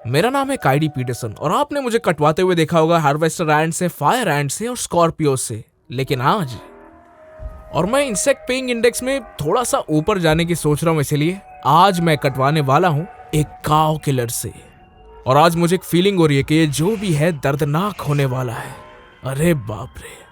मेरा नाम है काइडी पीटरसन और आपने मुझे कटवाते हुए देखा होगा हार्वेस्टर एंट से, फायर एंट से और स्कॉर्पियो से। लेकिन आज और मैं इंसेक्ट पेइंग इंडेक्स में थोड़ा सा ऊपर जाने की सोच रहा हूं, इसलिए आज मैं कटवाने वाला हूं एक काउ किलर से। और आज मुझे एक फीलिंग हो रही है कि ये जो भी है दर्दनाक होने वाला है। अरे बाप रे।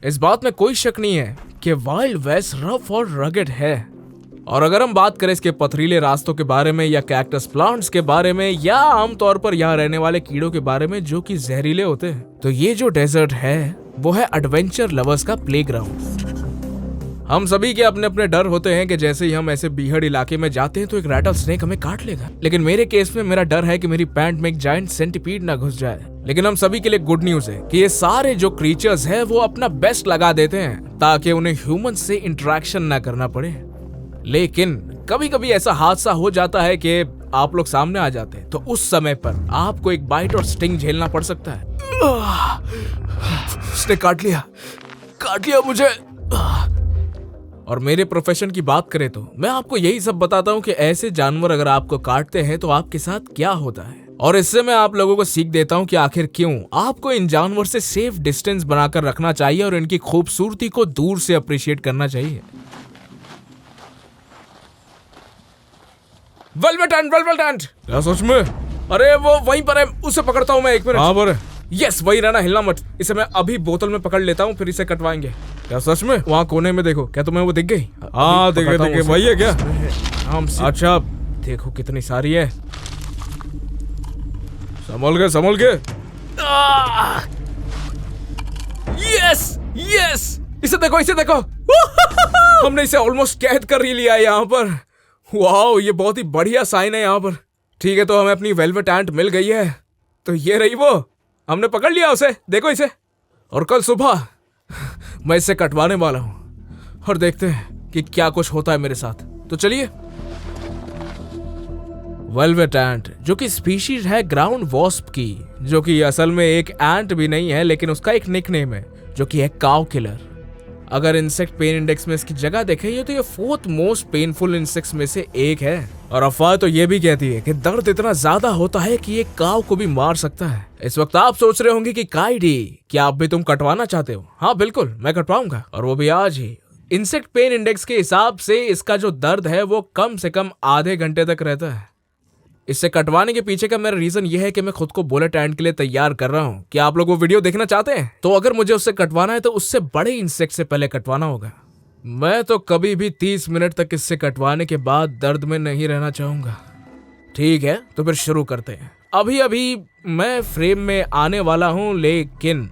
इस बात में कोई शक नहीं है कि वाइल्ड वेस्ट रफ और रगेड है। और अगर हम बात करें इसके पथरीले रास्तों के बारे में या कैक्टस प्लांट्स के बारे में या आमतौर पर यहाँ रहने वाले कीड़ों के बारे में जो कि जहरीले होते हैं, तो ये जो डेजर्ट है वो है एडवेंचर लवर्स का प्लेग्राउंड। हम सभी के अपने अपने डर होते हैं कि जैसे ही हम ऐसे बीहड़ इलाके में जाते हैं तो एक रैटल स्नेक हमें काट लेगा। लेकिन मेरे केस में मेरा डर है कि मेरी पैंट में एक जायंट सेंटीपीड ना घुस जाए। लेकिन हम सभी के लिए गुड न्यूज है कि ये सारे जो क्रीचर्स हैं वो अपना बेस्ट लगा देते हैं ताकि उन्हें ह्यूमन से इंटरेक्शन ना करना पड़े। लेकिन कभी कभी ऐसा हादसा हो जाता है कि आप लोग सामने आ जाते हैं, तो उस समय पर आपको एक बाइट और स्टिंग झेलना पड़ सकता है। उसने काट लिया मुझे। और मेरे प्रोफेशन की बात करें तो मैं आपको यही सब बताता हूँ कि ऐसे जानवर अगर आपको काटते हैं तो आपके साथ क्या होता है। और इससे मैं आप लोगों को सीख देता हूँ कि आखिर क्यों आपको इन जानवर से सेफ डिस्टेंस बनाकर रखना चाहिए और इनकी खूबसूरती को दूर से अप्रिशिएट करना चाहिए। वेलवेट एंट। क्या सच में? अरे वो वहीं पर है, उसे पकड़ता हूँ मैं। एक मिनट। हाँ पर यस, वही रहना, हिलना मत। इसे मैं अभी बोतल में पकड़ लेता हूँ, फिर इसे कटवाएंगे। क्या सच में? वहाँ कोने में देखो, क्या तुम्हें वो दिख गई? हाँ देखे वही है क्या? आराम से। अच्छा देखो कितनी सारी है। संभल के। यस, इसे देखो। हमने इसे ऑलमोस्ट कैद कर ही लिया है यहाँ पर। वाओ, ये बहुत ही बढ़िया साइन है यहाँ पर। ठीक है, तो हमें अपनी वेलवेट एंट मिल गई है। तो ये रही वो, हमने पकड़ लिया उसे। देखो इसे। और कल सुबह मैं इसे कटवाने वाला हूं और देखते हैं कि क्या कुछ होता है मेरे साथ। तो चलिए। वेलवेट एंट जो कि स्पीशीज है ग्राउंड वॉस्प की, जो कि असल में एक एंट भी नहीं है लेकिन उसका एक निकनेम है जो कि है काउ किलर। अगर इंसेक्ट पेन इंडेक्स में इसकी जगह देखें तो ये 4th मोस्ट पेनफुल इंसेक्ट्स में से एक है। और अफवाह तो ये भी कहती है कि दर्द इतना ज्यादा होता है कि ये काऊ को भी मार सकता है। इस वक्त आप सोच रहे होंगे कि काइडी, क्या आप भी तुम कटवाना चाहते हो? हाँ बिल्कुल, मैं कटवाऊंगा, और वो भी आज ही। इंसेक्ट पेन इंडेक्स के हिसाब से इसका जो दर्द है वो कम से कम आधे घंटे तक रहता है। इससे कटवाने के पीछे का मेरा रीजन ये है कि मैं खुद को बुलेट एंट के लिए तैयार कर रहा हूँ। क्या आप लोग वो वीडियो देखना चाहते हैं? तो अगर मुझे उससे कटवाना है तो उससे बड़े इंसेक्ट से पहले कटवाना होगा। मैं तो कभी भी 30 मिनट तक इससे कटवाने के बाद दर्द में नहीं रहना चाहूंगा। ठीक है, तो फिर शुरू करते हैं। अभी मैं फ्रेम में आने वाला हूँ, लेकिन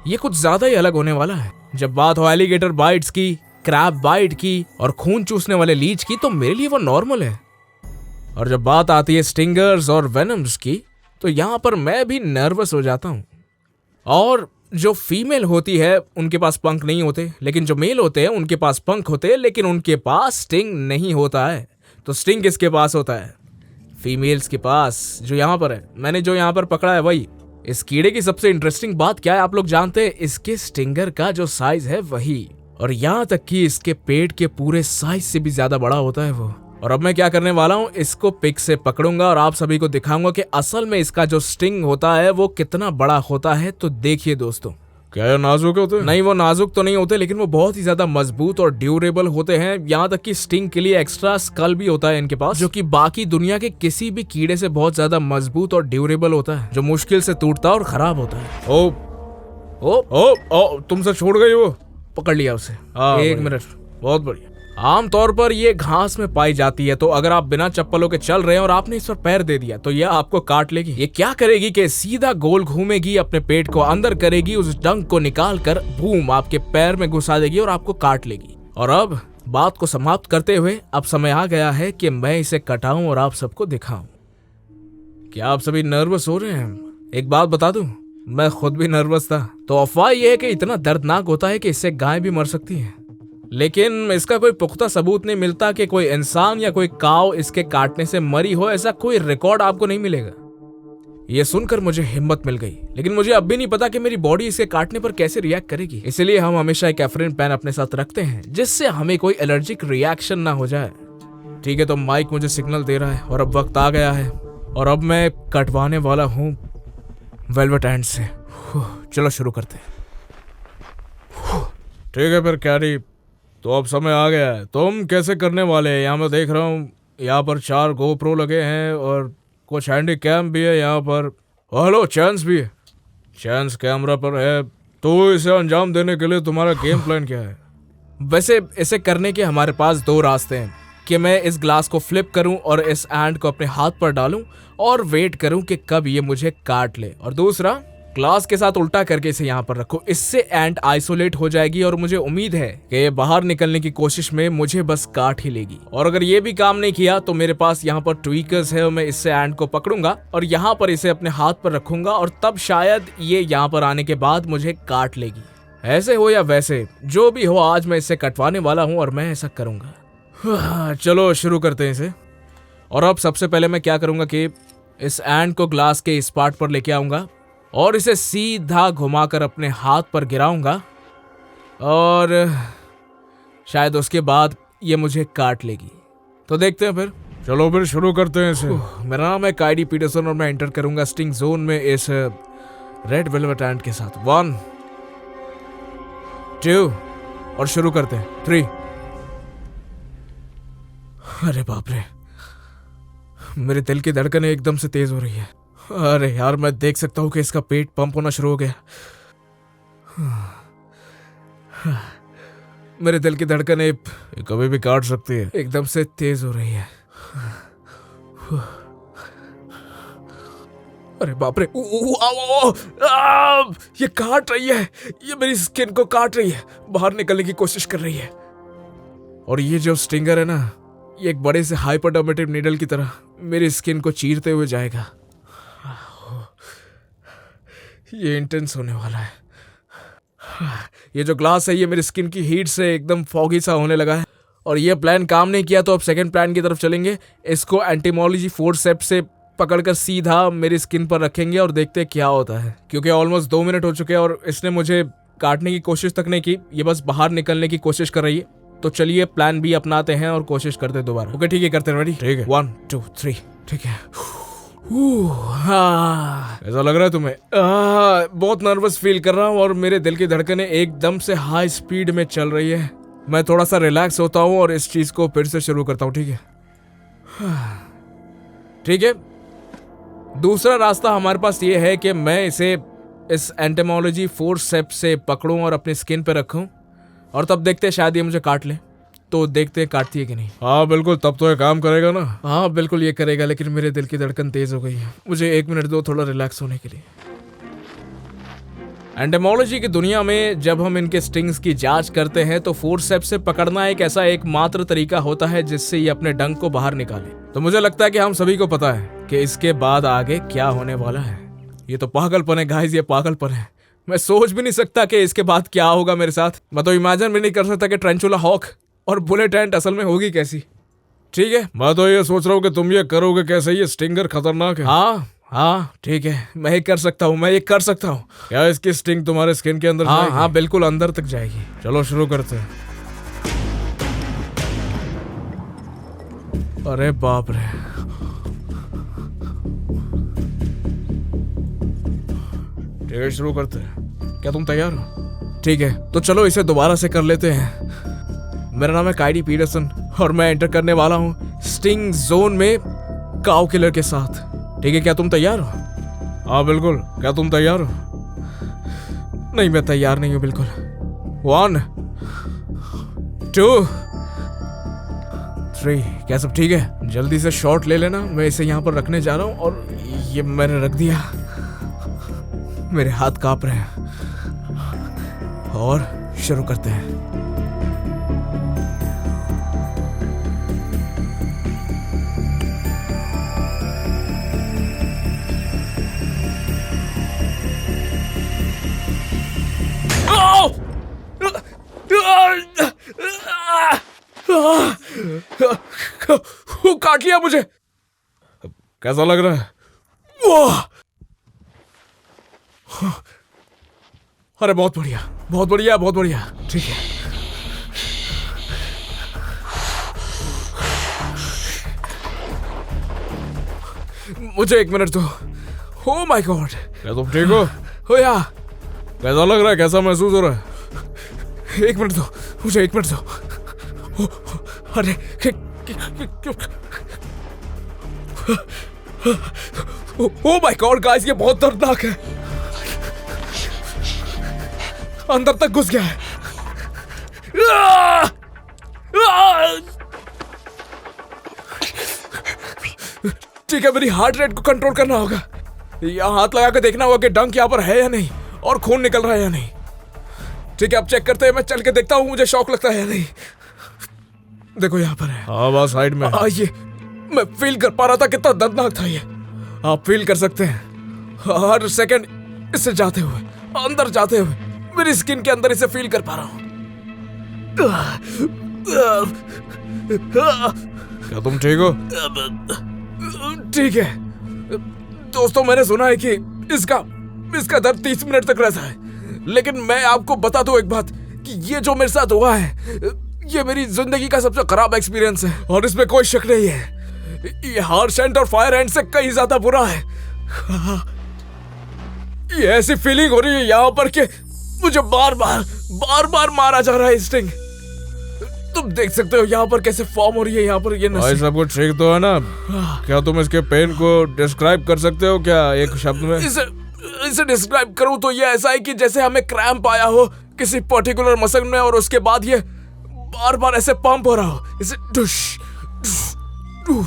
ये कुछ ज्यादा ही अलग होने वाला है। जब बात हो एलिगेटर बाइट्स की, क्रैब बाइट की और खून चूसने वाले लीच की, तो मेरे लिए वो नॉर्मल है। और जब बात आती है स्टिंगर्स और वेनम्स की, तो यहाँ पर मैं भी नर्वस हो जाता हूँ। और जो फीमेल होती है उनके पास पंख नहीं होते, लेकिन जो मेल होते हैं उनके पास पंख होते हैं, लेकिन उनके पास स्टिंग नहीं होता है। तो स्टिंग किसके पास होता है? फीमेल्स के पास, जो यहाँ पर है। मैंने जो यहाँ पर पकड़ा है वही। इस कीड़े की सबसे इंटरेस्टिंग बात क्या है आप लोग जानते हैं? इसके स्टिंगर का जो साइज है वही, और यहाँ तक कि इसके पेट के पूरे साइज से भी ज्यादा बड़ा होता है वो। और अब मैं क्या करने वाला हूँ, इसको पिक से पकड़ूंगा और आप सभी को दिखाऊंगा कि असल में इसका जो स्टिंग होता है वो कितना बड़ा होता है। तो देखिए दोस्तों। क्या ये नाजुक होते हैं? नहीं, वो नाजुक तो नहीं होते, लेकिन वो बहुत ही ज्यादा मजबूत और ड्यूरेबल होते हैं। यहाँ तक कि स्टिंग के लिए एक्स्ट्रा स्कल भी होता है इनके पास, जो कि बाकी दुनिया के किसी भी कीड़े से बहुत ज्यादा मजबूत और ड्यूरेबल होता है, जो मुश्किल से टूटता और खराब होता है। ओ तुमसे छोड़ गई वो? पकड़ लिया उसे। एक मिनट। बहुत बढ़िया। आमतौर पर ये घास में पाई जाती है, तो अगर आप बिना चप्पलों के चल रहे हैं और आपने इस पर पैर दे दिया तो यह आपको काट लेगी। ये क्या करेगी कि सीधा गोल घूमेगी, अपने पेट को अंदर करेगी, उस डंक को निकाल कर बूम आपके पैर में घुसा देगी और आपको काट लेगी। और अब बात को समाप्त करते हुए अब समय आ गया है कि मैं इसे कटाऊं और आप सबको दिखाऊं। क्या आप सभी नर्वस हो रहे हैं? एक बात बता दूं, मैं खुद भी नर्वस था। तो अफवाह यह है कि इतना दर्दनाक होता है कि इससे गाय भी मर सकती है। लेकिन इसका कोई पुख्ता सबूत नहीं मिलता कि कोई इंसान या कोई काव इसके काटने से मरी हो। ऐसा कोई रिकॉर्ड आपको नहीं मिलेगा। ये सुनकर मुझे हिम्मत मिल गई, लेकिन मुझे अब भी नहीं पता कि मेरी बॉडी इसे काटने पर कैसे रिएक्ट करेगी। इसलिए हम हमेशा एक एफ्रिन पेन अपने साथ रखते हैं जिससे हमें कोई एलर्जिक रिएक्शन ना हो जाए। ठीक है, तो माइक मुझे सिग्नल दे रहा है और अब वक्त आ गया है और अब मैं कटवाने वाला हूँ वेलवेट एंड से। चलो शुरू करते हैं। ठीक है फिर कैरी, तो अब समय आ गया है। तुम कैसे करने वाले हैं? यहाँ मैं देख रहा हूँ यहाँ पर 4 GoPro लगे हैं और कुछ हैंडी कैम भी है यहाँ पर। हेलो, चांस भी है। चांस कैमरा पर है। तो इसे अंजाम देने के लिए तुम्हारा गेम प्लान क्या है? वैसे इसे करने के हमारे पास 2 रास्ते हैं कि मैं इस ग्लास को फ्लिप करूं और इस एंट को अपने हाथ पर डालूं और वेट करूं कि कब ये मुझे काट ले, और दूसरा ग्लास के साथ उल्टा करके इसे यहाँ पर रखो। इससे एंट आइसोलेट हो जाएगी और मुझे उम्मीद है कि ये बाहर निकलने की कोशिश में मुझे बस काट ही लेगी। और अगर ये भी काम नहीं किया तो मेरे पास यहाँ पर ट्वीकर्स है और मैं इससे एंट को पकड़ूंगा और यहाँ पर इसे अपने हाथ पर रखूंगा और तब शायद ये यहाँ पर आने के बाद मुझे काट लेगी। ऐसे हो या वैसे, जो भी हो, आज मैं इसे कटवाने वाला हूँ और मैं ऐसा करूंगा। चलो शुरू करते हैं इसे। और अब सबसे पहले मैं क्या करूंगा कि इस एंट को ग्लास के इस पार्ट पर लेके आऊंगा और इसे सीधा घुमाकर अपने हाथ पर गिराऊंगा और शायद उसके बाद ये मुझे काट लेगी। तो देखते हैं फिर। चलो फिर शुरू करते हैं इसे। मेरा नाम है काइडी पीटरसन और मैं एंटर करूंगा स्टिंग जोन में इस रेड वेलवेट एंट के साथ। 1 2 और शुरू करते हैं 3। अरे बाप रे, मेरे दिल की धड़कनें एकदम से तेज हो रही है। अरे यार, मैं देख सकता हूँ कि इसका पेट पंप होना शुरू हो गया। मेरे दिल की धड़कनें कभी भी काट सकती है। एकदम से तेज हो रही है। अरे बाप रे, ये काट रही है। ये मेरी स्किन को काट रही है, बाहर निकलने की कोशिश कर रही है। और ये जो स्टिंगर है ना, ये एक बड़े से हाइपरडर्मेटिव नीडल की तरह मेरी स्किन को चीरते हुए जाएगा। ये इंटेंस होने वाला है। ये जो ग्लास है ये मेरी स्किन की हीट से एकदम फॉगी सा होने लगा है। और ये प्लान काम नहीं किया तो अब सेकंड प्लान की तरफ चलेंगे। इसको एंटीमोलॉजी फोर्सेप्स से पकड़कर सीधा मेरी स्किन पर रखेंगे और देखते हैं क्या होता है। क्योंकि ऑलमोस्ट 2 मिनट हो चुके हैं और इसने मुझे काटने की कोशिश तक नहीं की, ये बस बाहर निकलने की कोशिश कर रही है। तो चलिए प्लान बी अपनाते हैं और कोशिश करते हैं दोबारा। ओके ठीक है, करते हैं। रेडी? ठीक है। 1 2 3। ठीक है। ऐसा लग रहा है तुम्हें? बहुत नर्वस फील कर रहा हूँ और मेरे दिल की धड़कनें एकदम से हाई स्पीड में चल रही है। मैं थोड़ा सा रिलैक्स होता हूँ और इस चीज को फिर से शुरू करता हूँ। ठीक है, ठीक है। दूसरा रास्ता हमारे पास ये है कि मैं इसे इस एंटीमोलॉजी फोर्सेप्स से पकड़ूं और अपनी स्किन पे रखूं और तब देखते हैं शायद ये मुझे काट ले। तो देखते हैं काटती है कि नहीं। हाँ बिल्कुल, तब तो ये काम करेगा ना। हाँ बिल्कुल ये करेगा, लेकिन मेरे दिल की धड़कन तेज हो गई है। मुझे 1 मिनट दो थोड़ा रिलैक्स होने के लिए। एंटीमोलॉजी की दुनिया में जब हम इनके स्टिंग्स की जांच करते हैं तो फोर्सेप्स से पकड़ना एक ऐसा एकमात्र तरीका होता है जिससे ये अपने डंक को बाहर निकाले। तो मुझे लगता है कि हम सभी को पता है कि इसके बाद आगे क्या होने वाला है। ये तो पागलपन है गाइस, ये पागलपन है। मैं सोच भी नहीं सकता कि इसके बाद क्या होगा मेरे साथ। मैं तो इमेजिन भी नहीं कर सकता कि ट्रेंचुला हॉक और बुलेट एंट असल में होगी कैसी। ठीक है, मैं तो ये सोच रहा हूँ कि तुम ये करोगे कैसे। ये स्टिंगर खतरनाक है। हाँ ठीक है, मैं ये कर सकता हूँ, मैं ये कर सकता हूँ। क्या इसकी स्टिंग तुम्हारे स्किन के अंदर जाएगी? हाँ बिल्कुल अंदर तक जाएगी। चलो शुरू करते हैं। अरे बाप रे, ठीक है शुरू करते हैं। क्या तुम तैयार हो? ठीक है, तो चलो इसे दोबारा से कर लेते हैं। मेरा नाम है काइडी पीटरसन और मैं एंटर करने वाला हूँ स्टिंग जोन में काउ किलर के साथ। ठीक है, क्या तुम तैयार हो? हाँ बिल्कुल, क्या तुम तैयार हो? नहीं, मैं तैयार नहीं हूँ बिल्कुल। 1 2 3। क्या सब ठीक है? जल्दी से शॉट ले लेना। मैं इसे यहाँ पर रखने जा रहा हूँ और ये मैंने रख दिया। मेरे हाथ कांप रहे हैं और शुरू करते हैं। काट लिया मुझे। कैसा लग रहा है? वाह! अरे बहुत बढ़िया, बहुत बढ़िया, बहुत बढ़िया। ठीक है, मुझे 1 मिनट दो। Oh my God. क्या तुम ठीक हो? हो या? कैसा लग रहा है? कैसा महसूस हो रहा है? 1 मिनट दो, मुझे 1 मिनट दो। अरे ओ माय गॉड गाइस, ये बहुत दर्दनाक है। अंदर तक घुस गया है। ठीक है, मेरी हार्ट रेट को कंट्रोल करना होगा। यहाँ हाथ लगा के देखना होगा कि डंक यहाँ पर है या नहीं और खून निकल रहा है या नहीं। ठीक है, अब चेक करते हैं। मैं चल के देखता हूँ मुझे शॉक लगता है या नहीं। देखो यहाँ पर है। हाँ बस साइड में। ये मैं फील कर पा रहा था कितना दर्दनाक था ये। आप फील कर सकते हैं हर सेकंड इससे जाते हुए, अंदर जाते हुए मेरी स्किन के अंदर इसे फील कर पा रहा हूँ। क्या तुम ठीक हो? ठीक है दोस्तों, मैंने सुना है कि इसका दर्द 30 मिनट तक रहता है, लेकिन मैं आपको बता दूं एक बात कि ये जो मेरे साथ हुआ है ये मेरी जिंदगी का सबसे खराब एक्सपीरियंस है और इसमें कोई शक नहीं है। ये हार्श एंड और फायर एंड से कहीं ज्यादा बुरा है। ये ऐसी फीलिंग हो रही है यहाँ पर कि मुझे बार बार मारा जा रहा है स्टिंग। तुम देख सकते हो यहाँ पर कैसे फॉर्म हो रही है यहाँ पर ये भाई सब कुछ ठीक तो है ना? क्या तुम इसके पेन को डिस्क्राइब कर सकते हो क्या एक शब्द में? इसे डिस्क्राइब करूं तो ये ऐसा है कि जैसे हमें क्रैम्प आया हो किसी पर्टिकुलर मसल में और उसके बाद ये बार बार ऐसे पंप हो रहा हो, इसे डुश, डुश, डुश।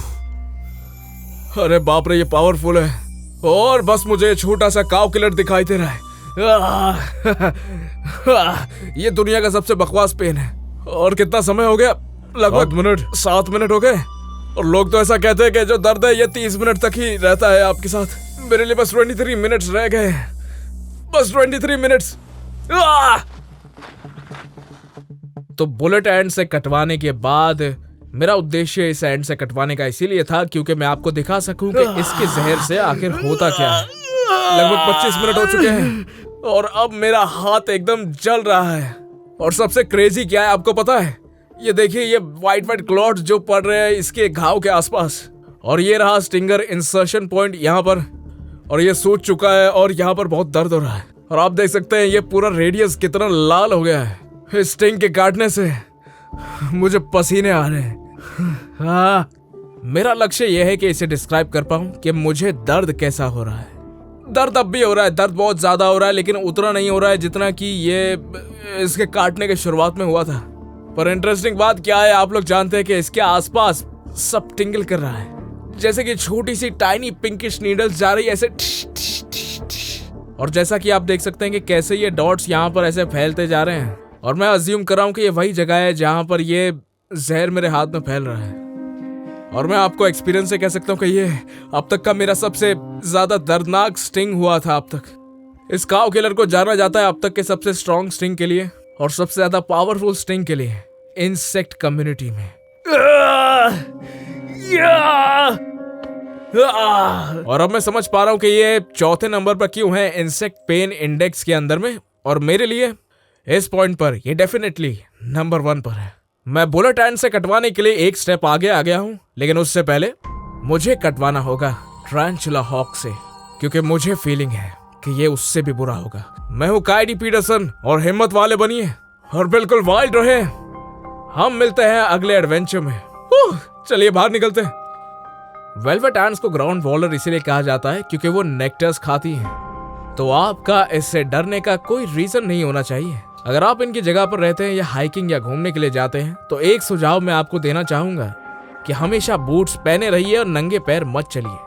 अरे बाप रे, ये पावरफुल है। और बस मुझे छोटा सा काउ किलर दिखाई दे रहा है। ये दुनिया का सबसे बकवास पेन है। और कितना समय हो गया? लगभग 7 मिनट हो गए। और लोग तो ऐसा कहते हैं कि जो दर्द है ये 30 मिनट तक ही रहता है आपके साथ। मेरे लिए बस 23 मिनट्स रह गए, बस 23 मिनट्स। तो बुलेट एंड से कटवाने के बाद मेरा उद्देश्य इस एंड से कटवाने का इसीलिए था क्योंकि मैं आपको दिखा सकूं कि इसके जहर से आखिर होता क्या है। लगभग 25 मिनट हो चुके हैं और अब मेरा हाथ एकदम जल रहा है। और सबसे क्रेजी क्या है आपको पता है? ये देखिए, ये वाइट क्लॉट्स जो पड़ रहे हैं इसके घाव के आसपास। और ये रहा स्टिंगर इंसर्शन पॉइंट यहाँ पर, और ये सूज चुका है और यहाँ पर बहुत दर्द हो रहा है। और आप देख सकते हैं ये पूरा रेडियस कितना लाल हो गया है। स्टिंग के काटने से मुझे पसीने आ रहे हैं। हाँ, मेरा लक्ष्य यह है कि इसे डिस्क्राइब कर पाऊं कि मुझे दर्द कैसा हो रहा है। दर्द अब भी हो रहा है, दर्द बहुत ज्यादा हो रहा है, लेकिन उतना नहीं हो रहा है जितना कि ये इसके काटने के शुरुआत में हुआ था। पर इंटरेस्टिंग बात क्या है, आप लोग जानते हैं कि इसके आसपास सब टिंगल कर रहा है, जैसे कि छोटी सी टाइनी पिंकिश नीडल्स जा रही है ऐसे। और जैसा कि आप देख सकते हैं कि कैसे ये डॉट्स यहाँ पर ऐसे फैलते जा रहे हैं। और मैं अज्यूम कर रहा हूँ कि ये वही जगह है जहाँ पर ये जहर मेरे हाथ में फैल रहा है। और मैं आपको एक्सपीरियंस से कह सकता हूँ कि ये अब तक का मेरा सबसे ज्यादा दर्दनाक स्टिंग हुआ था अब तक। इस काउ किलर को जाना जाता है अब तक के सबसे स्ट्रॉन्ग स्टिंग के लिए और सबसे ज्यादा पावरफुल स्टिंग के लिए इंसेक्ट कम्युनिटी में। और अब मैं समझ पा रहा हूँ कि ये 4थे नंबर पर क्यों है इंसेक्ट पेन इंडेक्स के अंदर में, और मेरे लिए इस पॉइंट पर ये डेफिनेटली नंबर 1 पर है। मैं बुलेट एंड से कटवाने के लिए एक स्टेप आगे आ गया हूँ, लेकिन उससे पहले मुझे कटवाना होगा टारंटुला हॉक से, क्योंकि मुझे फीलिंग है कि ये उससे भी बुरा होगा। मैं हूँ काइडी पीटरसन और हिम्मत वाले बनिए और बिल्कुल वाइल्ड रहे। हम मिलते हैं अगले एडवेंचर में। चलिए बाहर निकलते हैं। वेलवेट एंड्स को ग्राउंड वॉलर इसीलिए कहा जाता है क्योंकि वो नेक्टर्स खाती हैं। तो आपका इससे डरने का कोई रीजन नहीं होना चाहिए। अगर आप इनकी जगह पर रहते हैं या हाइकिंग या घूमने के लिए जाते हैं तो एक सुझाव मैं आपको देना चाहूंगा कि हमेशा बूट्स पहने रहिए और नंगे पैर मत चलिए।